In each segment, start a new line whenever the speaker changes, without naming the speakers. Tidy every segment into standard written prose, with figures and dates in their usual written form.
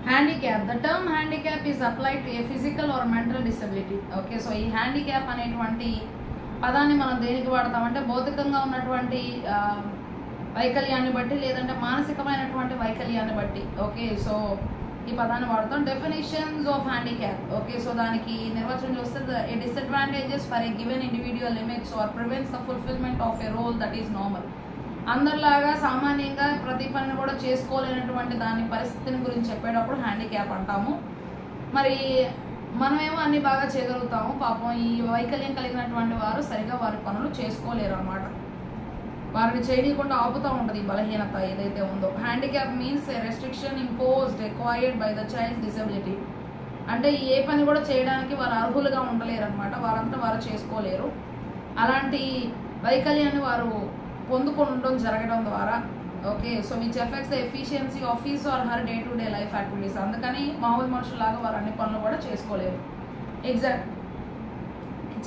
Handicap. The term handicap is applied to A physical are mental disability. Okay, so ఈ handicap అనేటువంటి పదాన్ని మనం దేనికి వాడతామంటే భౌతికంగా ఉన్నటువంటి వైకల్యాన్ని బట్టి లేదంటే మానసికమైనటువంటి వైకల్యాన్ని బట్టి. ఓకే, సో ఈ పదాన్ని వాడతాం. Definitions of handicap. Okay, so దానికి నిర్వచనం చూస్తే a disadvantages for a given individual limits or prevents the fulfilment of a role that is normal. అందరిలాగా సామాన్యంగా ప్రతి పనిని కూడా చేసుకోలేనటువంటి దాని పరిస్థితిని గురించి చెప్పేటప్పుడు హ్యాండిక్యాప్ అంటాము. మరి మనమేమో అన్ని బాగా చేయగలుగుతాము, పాపం ఈ వైకల్యం కలిగినటువంటి వారు సరిగా వారి పనులు చేసుకోలేరు అన్నమాట. వారిని చేయకుండా ఆపుతూ ఉంటుంది ఈ బలహీనత ఏదైతే ఉందో. Handicap means a restriction imposed acquired by the child's disability. అంటే ఏ పని కూడా చేయడానికి వారు అర్హులుగా ఉండలేరు అనమాట, వారంతా వారు చేసుకోలేరు. అలాంటి వైకల్యాన్ని వారు పొందుకుండడం జరగడం ద్వారా. Okay, so which effects the efficiency of his or her day to day life activities. అందుకని మామూలు మనుషులాగా వారు అన్ని పనులు కూడా చేసుకోలేరు. Exact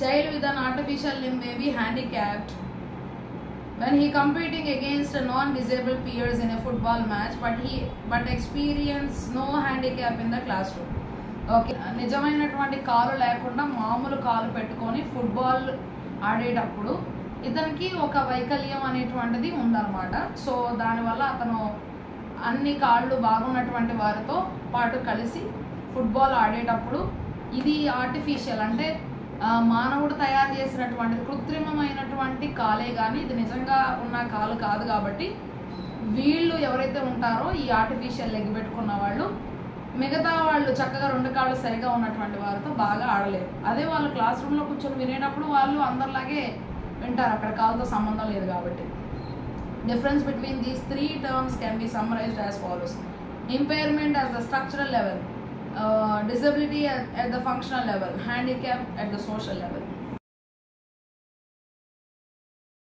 child with an artificial limb may be handicapped when he competing against a non-disabled peers in a football match but experience no handicap in the classroom. Okay, నిజమైనటువంటి కాలు లేకుండా మామూలు కాలు పెట్టుకొని ఫుట్బాల్ ఆడేటప్పుడు ఇతనికి ఒక వైకల్యం అనేటువంటిది ఉందన్నమాట. సో దానివల్ల అతను అన్ని కాళ్ళు బాగున్నటువంటి వారితో పాటు కలిసి ఫుట్బాల్ ఆడేటప్పుడు ఇది ఆర్టిఫిషియల్ అంటే మానవుడు తయారు చేసినటువంటిది కృత్రిమమైనటువంటి కాలే కానీ ఇది నిజంగా ఉన్న కాలు కాదు. కాబట్టి వీళ్ళు ఎవరైతే ఉంటారో ఈ ఆర్టిఫిషియల్ లెగ్ పెట్టుకున్న వాళ్ళు మిగతా వాళ్ళు చక్కగా రెండు కాళ్ళు సరిగా ఉన్నటువంటి వారితో బాగా ఆడలేరు. అదే వాళ్ళు క్లాస్ రూమ్లో కూర్చొని వినేటప్పుడు వాళ్ళు అందరిలాగే వింటారు, అక్కడ కాలుతో సంబంధం లేదు కాబట్టి. Difference between these three terms can be summarised as follows. Impairment as the structural level, disability at the functional level, handicap at the social level.